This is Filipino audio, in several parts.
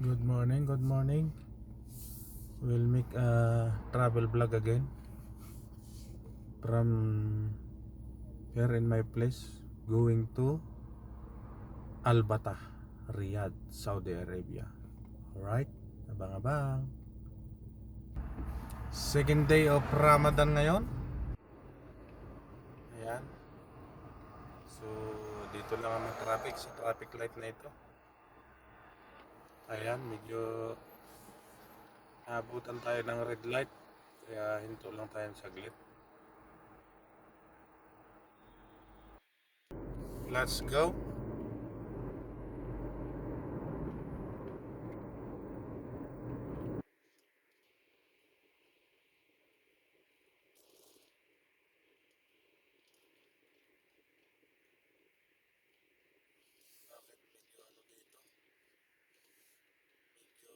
Good morning, good morning. We'll make a travel vlog again from here in my place, going to Al Batah, Riyadh, Saudi Arabia. Alright, abang-abang. Second day of Ramadan ngayon. Ayan. So, dito lang ang traffic sa traffic light na ito. Ayan, medyo abutan tayo ng red light. Kaya hinto lang tayo saglit. Let's go. Bakit medyo ano dito? Medyo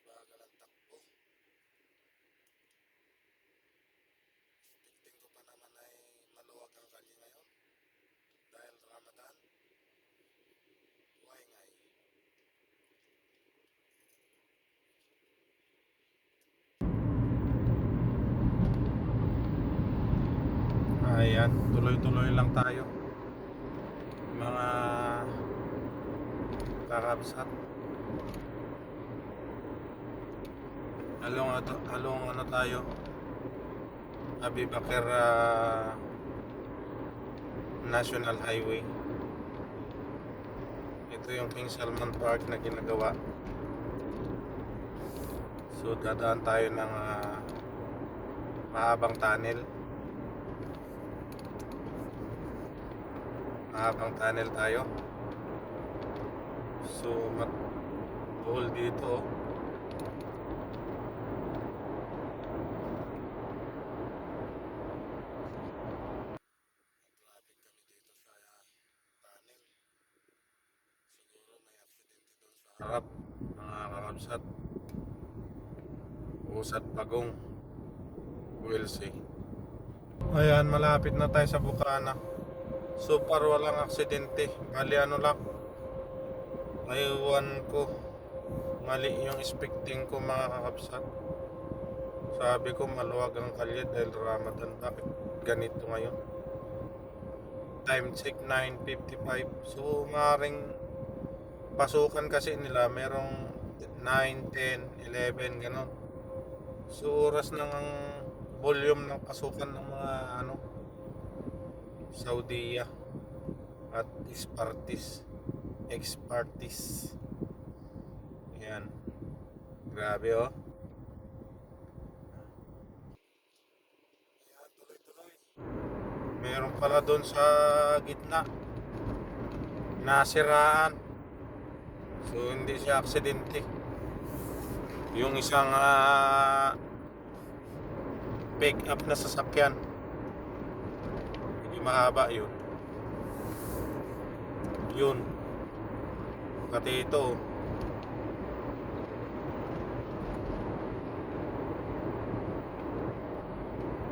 mabagal ang takbo. Expecting ko pa naman ay maluwag ang kalye ngayon dahil Ramadan. Why ngay? Ayan, tuloy-tuloy lang tayo. Mga kakabsat. Along ano tayo? Abu Bakr National Highway. Ito yung King Salman Park na ginagawa. So dadaan tayo ng mahabang tunnel. Mahabang tunnel tayo. So mat-hole dito. Traffic kami dito sa tunnel. Siguro may aksidente doon sa harap, mga kakabsat. Usat Bagong. We'll see. Ayan, malapit na tayo sa Bukana. So far walang aksidente. Bali ano lang, aywan ko, mali yung expecting ko mga kakabsat. Sabi ko maluwag ang kalye dahil Ramadan. Bakit ganito ngayon? Time check 9:55. So maring pasukan kasi nila merong 9, 10, 11 ganon. So oras ng volume ng pasukan ng mga Saudiya at ex-parties. Yan. Grabe oh. Ayan, tuloy-tuloy. Meron pala doon sa gitna nasiraan. So hindi siya aksidente. Yung isang pick up na sasakyan. Hindi mahaba yun. Yun. Pati ito.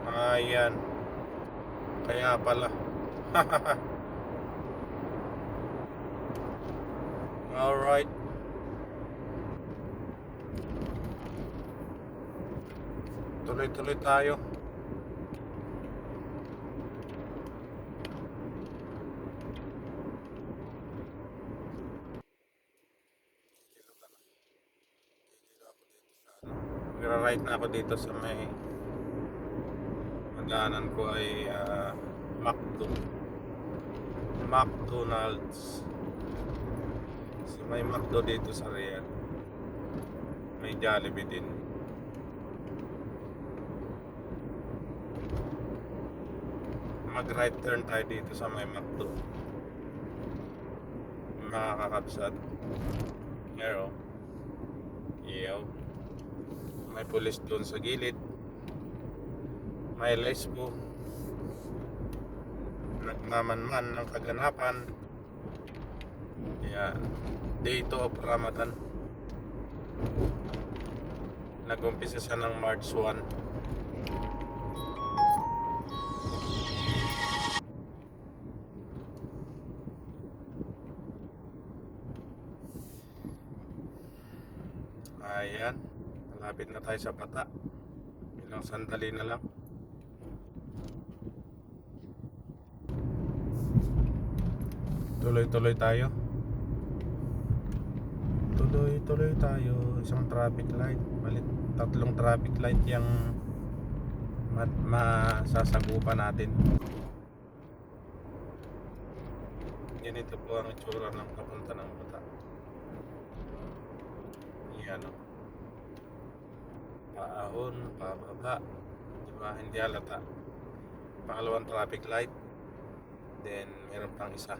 Ayan. Kaya pala. Alright. Tuloy-tuloy tayo. Gira-ride na ako dito sa may madaanan ko ay McDonald's. So may McDo dito sa Riyadh. May Jollibee din. Mag-right turn tayo dito sa may McDo. Mga kakabsat. Pero Iyo. May pulis doon sa gilid. May lesbo. Nagmamanman ng kaganapan. Yan. Day 2 of Ramadan. Nag-umpisa siya ng March 1. Ayan, malapit na tayo sa Bata. Ilang sandali na lang. Tuloy-tuloy tayo. Tuloy-tuloy tayo. Isang traffic light. Malit, tatlong traffic light yung masasagupan natin. Ganito po ang itsura ng papunta ng Bata. Yan o. Paahon, pababa. Diba? Hindi halata. Pangalawang traffic light. Then meron pang isa.